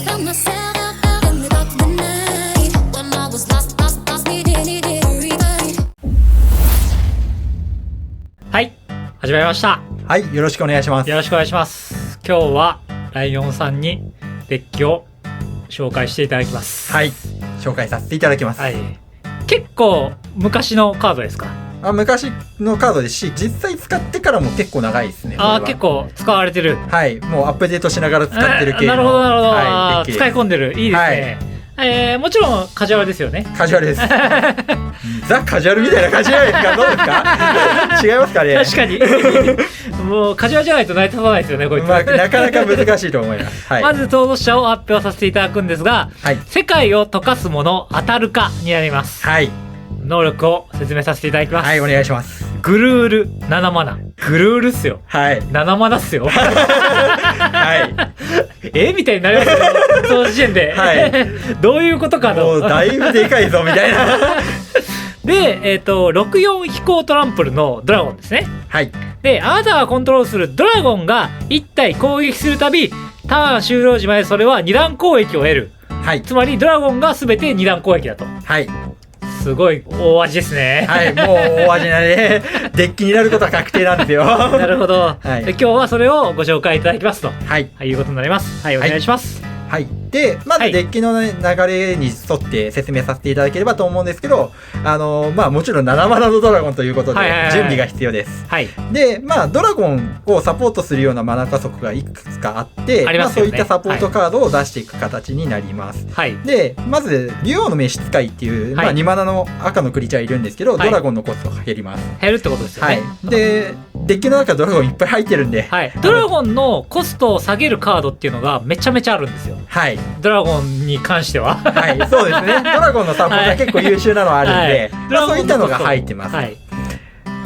found myself in the dark of the night when I was lost, needed a revive. はい、始まりました。はい、よろしくお願いします。よろしくお願いします。今日はライオンさんにデッキを紹介していただきます。はい、紹介させていただきます。はい、結構昔のカードですか？昔のカードですし、実際使ってからも結構長いですね。結構使われてる。はい、もうアップデートしながら使ってる系の。なるほどなるほど、はい、使い込んでる。いいですね。はい、もちろんカジュアルですよね。カジュアルです。ザ・カジュアルみたいな感じじゃないですか。どうですか？違いますかね。確かに。もうカジュアルじゃないと成り立たないですよね、こいつ。なかなか難しいと思います。はい、まず登場者を発表させていただくんですが、はい、世界を溶かすもの当たるかになります。はい。能力を説明させていただきます。はい、お願いします。グルール7マナ。グルールっすよ。はい。7マナっすよ。はい。みたいになりますよね。その時点で。はい。どういうことかと。もうだいぶでかいぞみたいな。で、64飛行トランプルのドラゴンですね。はい。で、あなたがコントロールするドラゴンが1体攻撃するたび、ターン終了時までそれは2段攻撃を得る。はい。つまりドラゴンが全て2段攻撃だと。はい。すごい大味ですね。はい、もう大味なね、デッキになることは確定なんですよ。なるほど。はい、で今日はそれをご紹介いただきますと、はい、いうことになります。はい、お願いします。はい、でまずデッキの、ね、流れに沿って説明させていただければと思うんですけど、もちろん7マナのドラゴンということで準備が必要です。はい、でドラゴンをサポートするようなマナ加速がいくつかあって、そういったサポートカードを出していく形になります。はい、でまず竜王の召使いっていう、2マナの赤のクリーチャーいるんですけど、ドラゴンのコストが減ります。減るってことですよね。はい、でデッキの中ドラゴンいっぱい入ってるんで、はい、ドラゴンのコストを下げるカードっていうのがめちゃめちゃあるんですよ。はい、ドラゴンに関してははい、そうですね。ドラゴンのサポートは結構優秀なのあるんで、そういったのが入ってます。はい、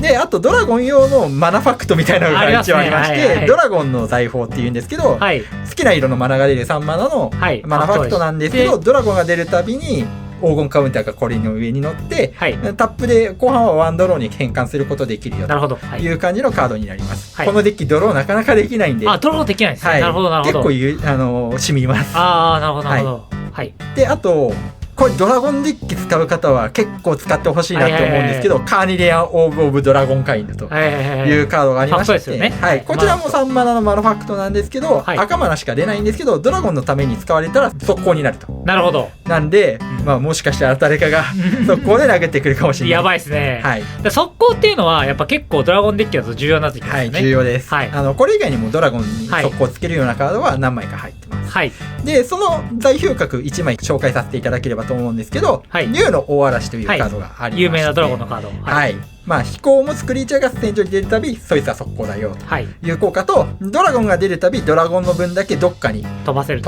であとドラゴン用のマナファクトみたいなのが一応ありまして、ドラゴンの財宝っていうんですけど、はい、好きな色のマナが出る3マナのマナファクトなんですけど、ドラゴンが出るたびに黄金カウンターがこれの上に乗って、はい、タップで後半はワンドローに変換することできるよという感じのカードになります。はい、このデッキドローなかなかできないんで。ドローできないですね。はい、なるほどなるほど。結構染みます。なるほどなるほど。はい。であとこれドラゴンデッキ使う方は結構使ってほしいなと思うんですけど、カーニレアン・オーブ・ドラゴンカインドというカードがありまして、こちらも3マナのマナファクトなんですけど、赤マナしか出ないんですけど、ドラゴンのために使われたら速攻になると。なるほど。なんで、もしかしたら誰かが速攻で投げてくるかもしれない。やばいですね。はい。速攻っていうのはやっぱ結構ドラゴンデッキだと重要になってきますね。はい、重要です。はい。これ以外にもドラゴンに速攻をつけるようなカードは何枚か入ってます。はい。でその代表格1枚紹介させていただければと思うんですけど、竜の大嵐というカードがありまして、有名なドラゴンのカード。はい。飛行を持つクリーチャーが戦場に出るたびそいつは速攻だよという効果と、ドラゴンが出るたびドラゴンの分だけどっかに飛ばせるって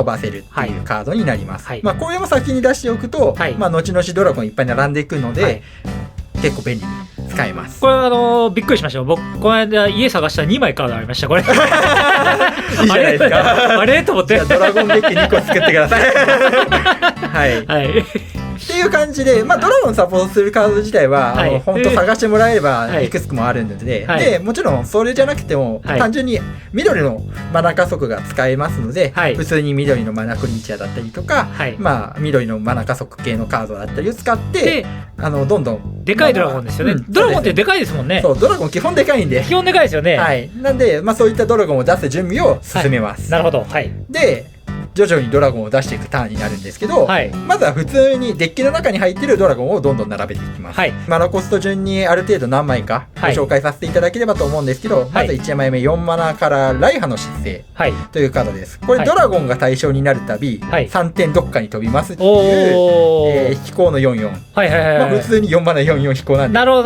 いうカードになります。これも先に出しておくと、後々ドラゴンいっぱい並んでいくので、結構便利に使えます。これびっくりしました。僕この間家探したら2枚カードありました。これいいじゃないですか。あれと思って。ドラゴンデッキ2個作ってください。はい、はい、っていう感じで、ドラゴンサポートするカード自体は本当探してもらえればいくつもあるので、でもちろんそれじゃなくても、単純に緑のマナ加速が使えますので、普通に緑のマナクリーチャーだったりとか、緑のマナ加速系のカードだったりを使ってどんどんでかいドラゴンですよね。ドラゴンってでかいですもんね。そう、ドラゴン基本でかいんで。基本でかいですよね。はい。なんでそういったドラゴンを出す準備を進めます。なるほど。はい。で徐々にドラゴンを出していくターンになるんですけど、まずは普通にデッキの中に入っているドラゴンをどんどん並べていきます。マナコスト順にある程度何枚かご紹介させていただければと思うんですけど、まず1枚目4マナからライハの失勢というカードです。これドラゴンが対象になるたび3点どっかに飛びますっていう、飛行の44。普通に4マナ44飛行なんで、強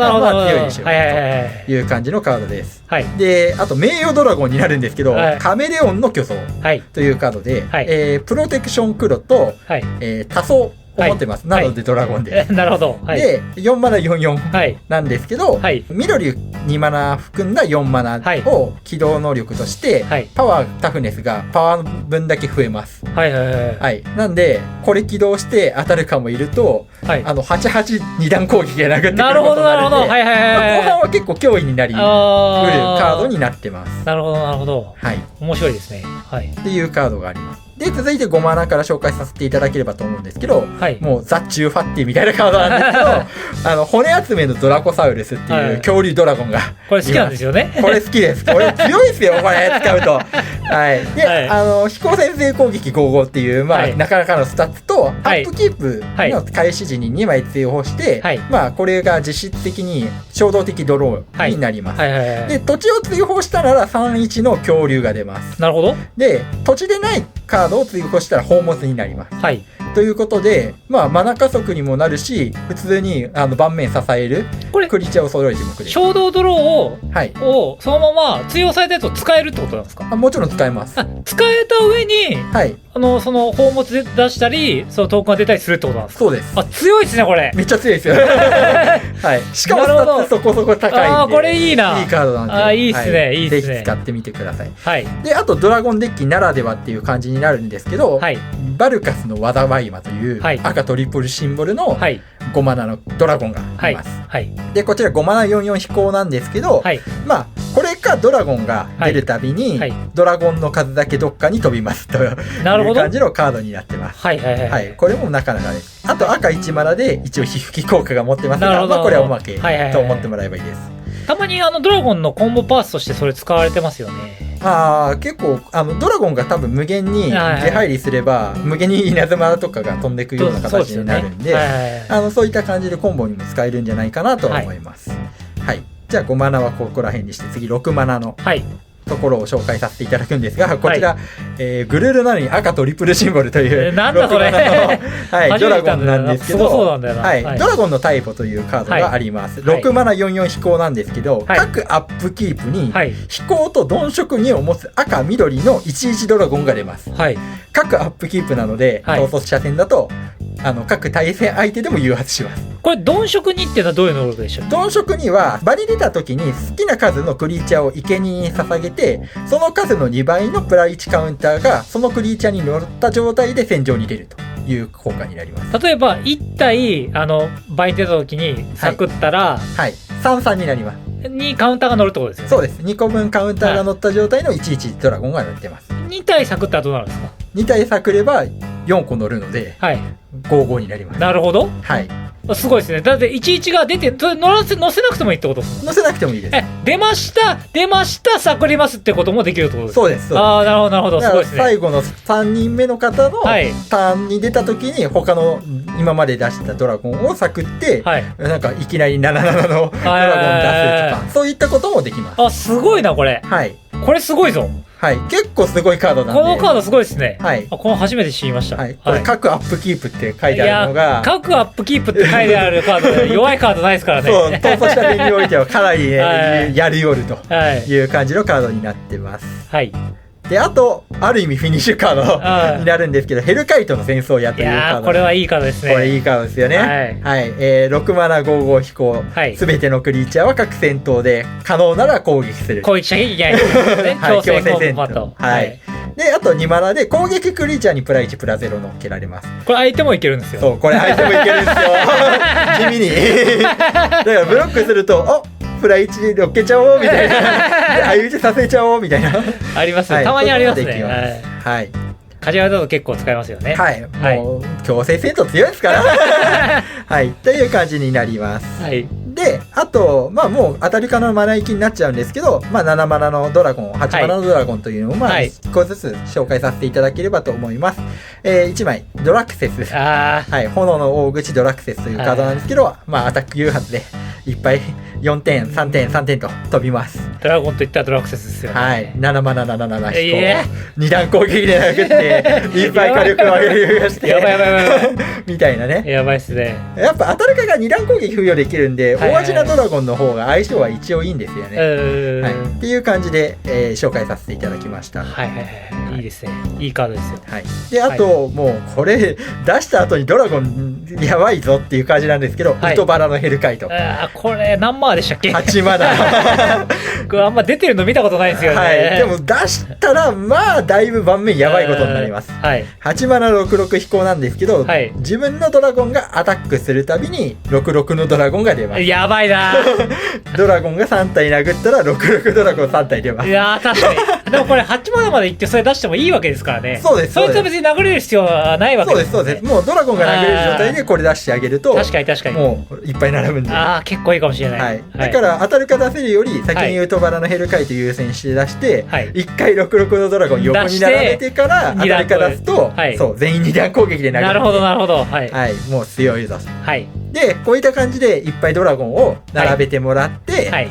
いでしょという感じのカードです。であと名誉ドラゴンになるんですけど、カメレオンの巨像というカードで、プロテクション黒と、多層を持ってます。なのでドラゴンです。なるほど。で4マナ44なんですけど、緑2マナ含んだ4マナを起動能力として、パワータフネスがパワー分だけ増えます。なんでこれ起動して当たるかもいると、88段攻撃が殴ってくることになるので、後半は結構脅威になりうるカードになってます。なるほどなるほど。はい。面白いですね。はい。っていうカードがあります。で、続いて5マナから紹介させていただければと思うんですけど、はい、もうザ・チューファッティみたいなカードなんですけど、骨集めのドラコサウルスっていう恐竜ドラゴンが、これ好きなんですよね。これ好きです。これ強いですよ、これ使うと。はい。で、はい、飛行先制攻撃55っていう、まあ、はい、なかなかのスタッツと、アップキープの開始時に2枚追放して、はい、まあ、これが実質的に衝動的ドローになります。で、土地を追放したなら3-1の恐竜が出ます。なるほど。で、土地でないカードを追放したら宝物になります。はい。ということで、まあ、マナ加速にもなるし、普通に盤面支えるクリーチャーを揃えてもくれる。衝動ドローを、はい、そのまま追放されたやつを使えるってことなんですか？もちろん使えます。使えた上に、はい、その宝物で出したり、そのトークンが出たりするってことなんですか？そうです。強いですね、これ。めっちゃ強いですよ。はい。しかもスタッツそこそこ高いんで。これいいな。いいカードなんで。いいっすね、いいっすね。ぜひ使ってみてください。はい。で、あとドラゴンデッキならではっていう感じになるんですけど、はい、バルカスの災い魔という赤トリプルシンボルの5マナのドラゴンがいます。はいはい、で、こちら5マナ4/4飛行なんですけど、はい、まあ、これかドラゴンが出るたびに、ドラゴンの数だけどっかに飛びますという感じのカードになってます。はいはいはい。はい、これもなかなかです。あと赤1マナで一応皮膚効果が持ってますが、まあ、これはおまけと思ってもらえばいいです。たまにドラゴンのコンボパーツとしてそれ使われてますよね。結構ドラゴンが多分無限に出入りすれば無限に稲妻とかが飛んでいくような形になるんで、そういった感じでコンボにも使えるんじゃないかなと思います。はい、じゃあ5マナはここら辺にして、次6マナのところを紹介させていただくんですが、こちら、グルールなのに赤トリプルシンボルというなんだそれはい、ドラゴンなんですけど、そうなんだよな、はい、ドラゴンのタイポというカードがあります。6マナ4/4飛行なんですけど、各アップキープに飛行と鈍色2を持つ赤緑の11ドラゴンが出ます。各アップキープなので、統率車線だと各対戦相手でも誘発します。これ鈍色2っていうのはどういう能力でしょう？鈍色2は場に出た時に好きな数のクリーチャーを生贄に捧げて、その数の2倍のプラ1カウンターがそのクリーチャーに乗った状態で戦場に出るという効果になります。例えば1体場に出た時にサクったら、はい、3/3になります。にカウンターが乗るってことですよね。そうです。2個分カウンターが乗った状態の11ドラゴンが乗ってます。2体サクったらどうなるんですか？2体サクれば4個乗るので、はい、5/5になります。なるほど。はい。すごいですね。だって11が出て、それ乗せなくてもいいってことですか？乗せなくてもいいです。出ました、サクりますってこともできるってことですか？そうです。ああ、なるほど、なるほど。すごいですね。最後の3人目の方のターンに出た時に、他の今まで出したドラゴンをサクって、はい、なんかいきなり77のドラゴン出すとか、そういったこともできます。あ、すごいな、これ。はい。これすごいぞ。はい、結構すごいカードなんで。このカードすごいですね。はい。この初めて知りました。はい。これ各アップキープって書いてあるのが。各アップキープって書いてあるカードで弱いカードないですからね。そう、統率した点においてはかなりね、やりよるという感じのカードになってます。はい。で、あと、ある意味フィニッシュカードになるんですけど、ヘルカイトの戦争やというカード。これはいいカードですね。これいいカードですよね。はい。6マナ5/5飛行。すべてのクリーチャーは各戦闘で可能なら攻撃する。攻撃しなきゃいけないですね。強制戦闘。はい。で、あと2マナで攻撃クリーチャーにプラ1プラ0乗っけられます。これ相手もいけるんですよ。そう、これ相手もいけるんですよ。地味に。だからブロックすると、プラ1で乗っけちゃおうみたいな。相打ちさせちゃおうみたいな。ありますね。たまにありますね。はい。カジュアルだと結構使いますよね。はい。もう、強制戦闘強いですから。はい。という感じになります。はい。で、あと、まあもう当たりかのマナ行きになっちゃうんですけど、まあ7マナのドラゴン、8マナのドラゴンというのを、まあ1個ずつ紹介させていただければと思います。1枚、ドラクセス。はい。炎の大口ドラクセスというカードなんですけど、まあアタック誘発でいっぱい4点、3点、3点と飛びます。ドラゴンといったらドラクセスですよね。はい。7マナ7飛行。2段攻撃で殴って、いっぱい火力を上げるようにして。やばい。みたいなね。やばいっすね。やっぱ当たるかが2段攻撃付与できるんで、大味なドラゴンの方が相性は一応いいんですよね。はい。っていう感じで、紹介させていただきました。はい。いいですね。いいカードですよ。はい。で、あと、もう、これ、出した後にドラゴン、やばいぞっていう感じなんですけど、ウトバラのヘルカイト。これ、何マーでしたっけ？ 8マナ。これあんま出てるの見たことないですよね。はい、でも出したらまあだいぶ盤面やばいことになります。はい、8マナ66飛行なんですけど、はい、自分のドラゴンがアタックするたびに66のドラゴンが出ます。やばいなドラゴンが3体殴ったら66ドラゴン3体出ます。いや確かにでもこれ8マナまでいってそれ出してもいいわけですからね。そうです。そいつは別に殴れる必要はないわけです、ね、そうですもうドラゴンが殴れる状態でこれ出してあげると確かにもういっぱい並ぶんで、結構いいかもしれない、はい、だから当たるか出せるより先にウトバラのヘルカイト優先して出して、はい、1回66のドラゴン横に並べてから当たるか出すと、はい、そう全員2段攻撃で殴る。なるほどはい、はい、もう強いぞ、はい、でこういった感じでいっぱいドラゴンを並べてもらって、はい、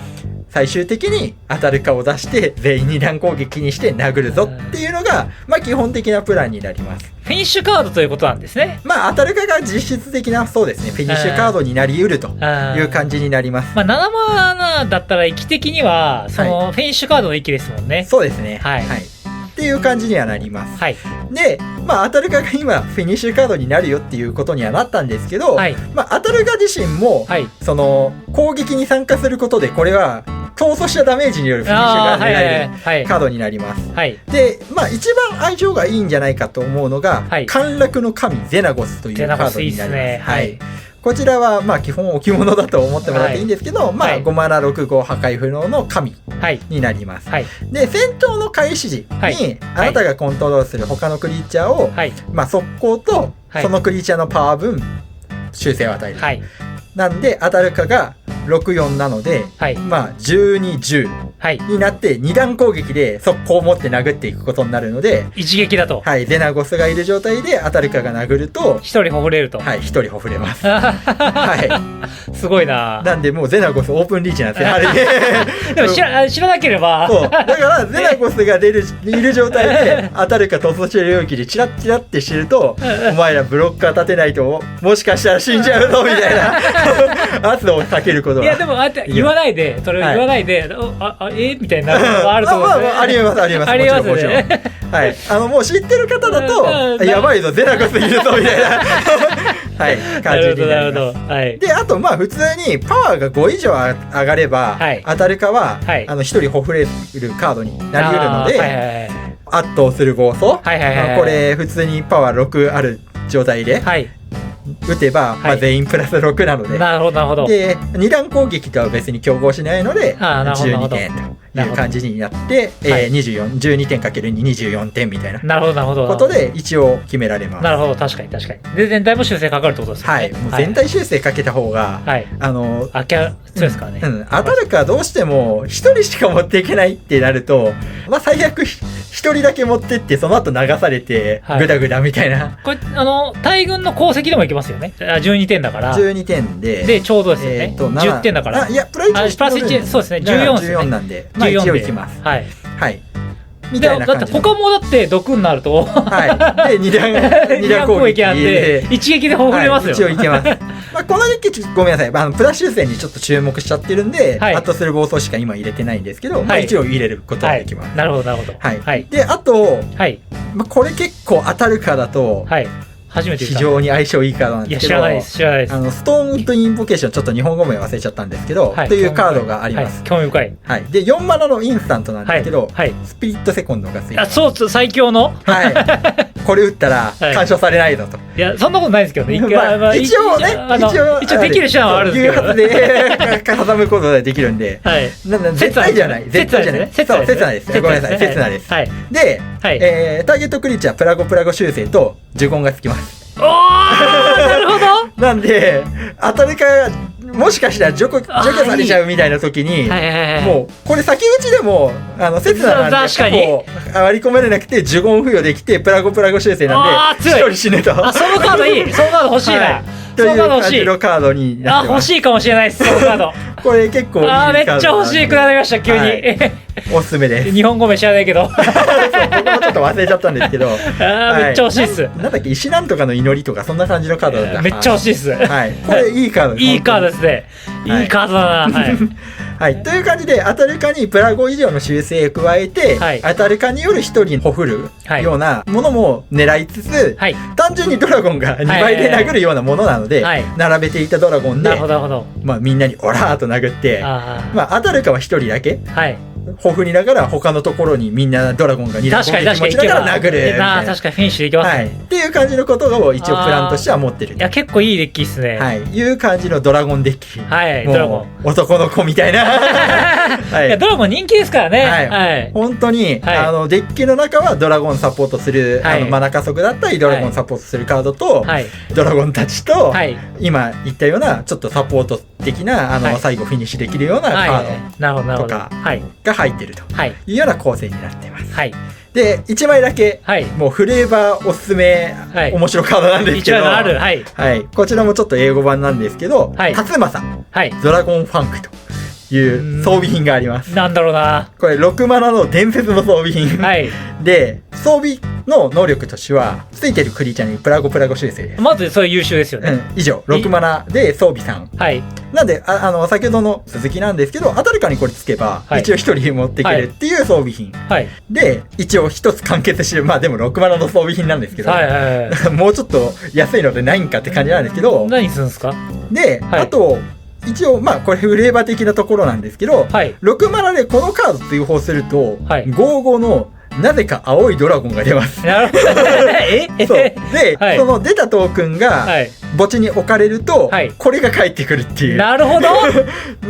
最終的に当たるかを出して全員2段攻撃にして殴るぞっていうのが、まあ、基本的なプランになります。フィニッシュカードということなんですね。まあ当たるかが実質的なそうですねフィニッシュカードになりうるという感じになります。まあ7マナだったら域的にはそのフィニッシュカードの域ですもんね。そうですね。はい、はい、っていう感じにはなります。はい、で、まあ当たるかが今フィニッシュカードになるよっていうことにはなったんですけど、はい、まあ当たるか自身も、はい、その攻撃に参加することでこれは逃走したダメージによるフィニッシュが狙えるカードになります。はい、で、まあ一番相性がいいんじゃないかと思うのが、はい、陥落の神ゼナゴスというカードになります。はい、こちらはまあ基本置物だと思ってもらっていいんですけど、まあ5マナ6号破壊不能の神になります。で戦闘の開始時にあなたがコントロールする他のクリーチャーをまあ速攻とそのクリーチャーのパワー分修正を与える。なんで当たるかが64なので、まあ1210になって2段攻撃で速攻を持って殴っていくことになるので、一撃だと、はい、ゼナゴスがいる状態で当たるかが殴ると1人ほふれると。はい、1人ほふれます。はい、すごいな。なんでもうゼナゴスオープンリーチなんですよ。あれでも知らなければそうだからゼナゴスがいる状態で当たるか逃走中領域でチラッチラってしてるとお前らブロッカー立てないともしかしたら死んじゃうぞみたいな圧をかけることは。いやでも言わないでそれを言わないで、みたいなのがあると思うんですね。ありますありますもちろんはい、もう知ってる方だとやばいぞゼナゴスいるぞみたいなはい感じになります。はい、であとまあ普通にパワーが5以上上がれば、はい、当たるかは、はい、1人ほふれるカードになりうるので、圧倒する暴走、これ普通にパワー6ある状態で、はい打てば、まあ、全員プラス6なので、なるほどなるほど。で2段攻撃とは別に競合しないので12点という感じになって、12点かける2 24点みたいなことで一応決められます。なるほど、確かにで全体も修正かかるってことですね。はい、もう全体修正かけた方が、はい、そうですかね、当たるかどうしても1人しか持っていけないってなると、まあ最悪1人だけ持ってってその後流されてグダグダみたいな、これ大軍の功績でもいけますよね。12点だから12点でちょうどですよね、10点だから。いやプラス1そうですね、14ですね。14なんで、まあ一応いきます。はいはいみたいな感じ。だって他もだって毒になると、はい、で2段攻撃あって一撃でほぐれますよ。一応いけます。まあこのデッキごめんなさい、プラス修正にちょっと注目しちゃってるんで、圧倒する暴走しか今入れてないんですけど、まあ一応入れることができます。なるほどなるほど。はい。であと、まあこれ結構当たるかだと。初めて非常に相性いいカードなんですけど、知らないですストーンウッドインボケーション、ちょっと日本語名忘れちゃったんですけど、というカードがあります。興味深い。はい。で4マナのインスタントなんですけど、スピリットセコンドがついてます。そう最強の。はい。これ打ったら干渉されないぞと。いやそんなことないですけどね。一応ね、一応できる手段はあるんですけど。誘発で挟むことができるんで、絶対じゃない。絶対じゃない。切ないです。ごめんなさい。切ないです。で、ターゲットクリーチャープラゴ修正と呪言がつきます。おーなるほど。なんで当たるかもしかしたら除去されちゃうみたいな時に、もうこれ先打ちでも刹那なんでこう割り込めれなくて呪言付与できてプラゴ修正なんで一人死ぬと。そのカードいい。そのカード欲しいな。という感じのカードになってます。欲しいかもしれないです。そのカードこれ結構いいカード。めっちゃ欲しくなりました急に。おすすめです。日本語名知らないけど僕もちょっと忘れちゃったんですけど、めっちゃ欲しいっす。なんだっけ、石なんとかの祈りとかそんな感じのカードだった。めっちゃ欲しいっす。はい、これいいカードです。いいカードですね。いいカードだな。はいはい、という感じで、アタルカにプラゴ以上の修正を加えて、はい、アタルカによる1人ほふるようなものも狙いつつ、はい、単純にドラゴンが2倍で殴るようなものなので、はい、並べていたドラゴンで、まあ、みんなにオラーっと殴って、まあ、アタルカは1人だけ、はいほふりながら他のところにみんなドラゴンが2打攻撃持ちながら殴るみたいな。確かにフィニッシュできますね、はい、っていう感じのことを一応プランとしては持ってる。いや結構いいデッキっすね。はい、いう感じのドラゴンデッキ。はい、ドラゴン男の子みたいな、はい、いやドラゴン人気ですからね。はい、はい、本当に、はい、デッキの中はドラゴンサポートする、はい、マナ加速だったりドラゴンサポートするカードと、はい、ドラゴンたちと、はい、今言ったようなちょっとサポート的なはい、最後フィニッシュできるようなカードとかが入ってると。はいいうような構成になっています。はい、で1枚だけ、はい、もうフレーバーおすすめ、はい、面白カードなんですけど、ある、はいはい、こちらもちょっと英語版なんですけど、はい、勝正、はい、ドラゴンファンクという装備品があります。なんだろうな。これ6マナの伝説の装備品、はい、で装備の能力としてはついてるクリーチャーにプラゴ修正です。まずそれ優秀ですよね、うん、以上6マナで装備3、はい、なんで先ほどの続きなんですけどアタルカにこれつけば、はい、一応1人持っていけるっていう装備品、はい、で一応1つ完結してるまあでも6マナの装備品なんですけど、はいはいはい、もうちょっと安いのでないんかって感じなんですけど何するんですか。で、はい、あと一応まあこれフレーバー的なところなんですけど、はい、6マナでこのカード追放すると、はい、55のなぜか青いドラゴンが出ます。なるほど。そうで、はい、その出たトークンが墓地に置かれると、はい、これが返ってくるっていう。なるほど。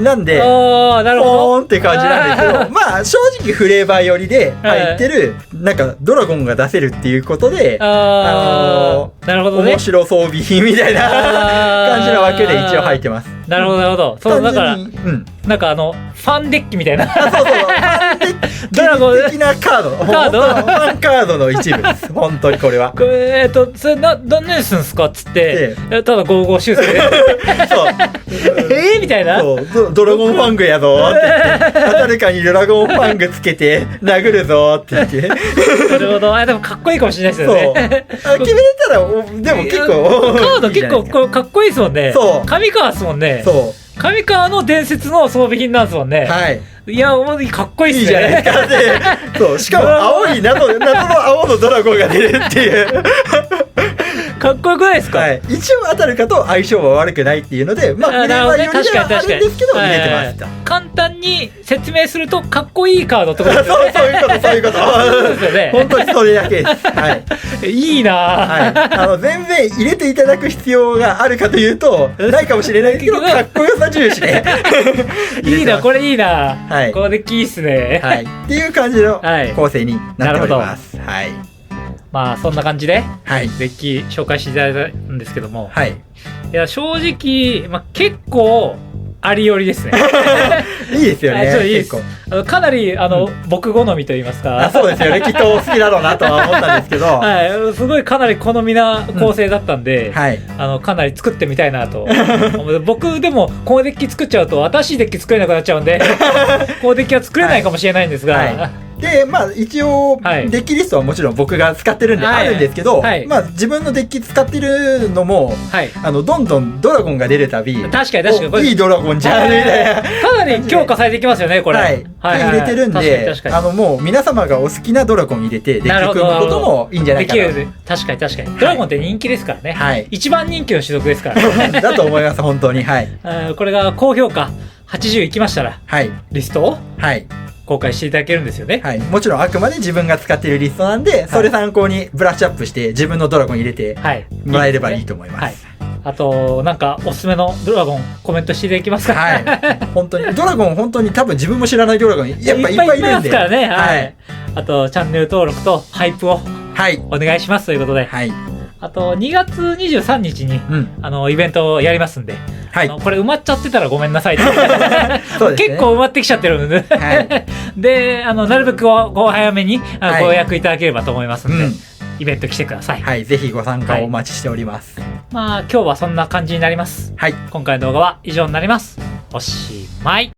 なんで、なるほど。ポーンって感じなんですけど、まあ正直フレーバー寄りで入ってる、なんかドラゴンが出せるっていうことで、なるほどね。面白装備品みたいな感じなわけで一応入ってます。なるほどなるほど。そうだから、うん、なんかファンデッキみたいな。そうそう。ファンデッキドラゴン的なカード。ファンカードの一部です。本当にこれは。それ何すんすかっつって、ただ55修正。そう。みたいな。そうドラゴンファングやぞって言って、誰かにドラゴンファングつけて殴るぞって言って。なるほど。でもかっこいいかもしれないですよね。決めれたらでも結構カード結構かっこいいですもんね。そう。上川ですもんね。そう。上川の伝説の装備品なんですもんね。はい。いや、かっこいいっすね。いいじゃないですか。で、そう、しかも青い謎の青のドラゴンが出るっていう。かっこよくないですか。はい、一応当たるかと相性は悪くないっていうので、まあフレーバーよりではあるんですけど入れてました。簡単に説明するとかっこいいカードってことですよね。そういうこと。そうですよね。本当にそれだけです。はい。いいな。はい。全然入れていただく必要があるかというとないかもしれないけど、かっこよさ重視で。いいな、これいいな。はい。これでキーっすね。はい。っていう感じの構成になっております。はい。まあそんな感じで、はい、デッキ紹介していただいたんですけども、はい、いや正直、結構ありよりですね。いいですよね。いいです。かなり僕好みと言いますか。そうですよね。きっと好きだろうなとは思ったんですけど、はい、すごいかなり好みな構成だったんで、はい、かなり作ってみたいなと。僕でもこのデッキ作っちゃうと新しいデッキ作れなくなっちゃうんで、このデッキは作れないかもしれないんですが。はいでまあ一応デッキリストはもちろん僕が使ってるんであるんですけど、まあ自分のデッキ使ってるのもどんどんドラゴンが出るたび確かにいいドラゴンじゃんみたいなかなり強化されていきますよねこれ。はい入れてるんでもう皆様がお好きなドラゴン入れてデッキ組むこともいいんじゃないかな。確かにドラゴンって人気ですからね。はい一番人気の種族ですからね。だと思います本当に。はいこれが高評価80いきましたらリストをはい公開していただけるんですよね。はい、もちろんあくまで自分が使っているリストなんで、それ参考にブラッシュアップして自分のドラゴン入れてもらえればいいと思います。はい、あとなんかおすすめのドラゴンコメントしていただけますか。はい、本当にドラゴン本当に多分自分も知らないドラゴンやっぱいっぱいいるんで。いますからね。はい。あとチャンネル登録とハイプをお願いしますということで。はい。あと2月23日に、イベントをやりますんで、はい、これ埋まっちゃってたらごめんなさい。そうですね、結構埋まってきちゃってるので、はい、でなるべくご早めにご予約いただければと思いますので、イベント来てください。はい、ぜひご参加をお待ちしております。まあ今日はそんな感じになります。はい、今回の動画は以上になります。おしまい。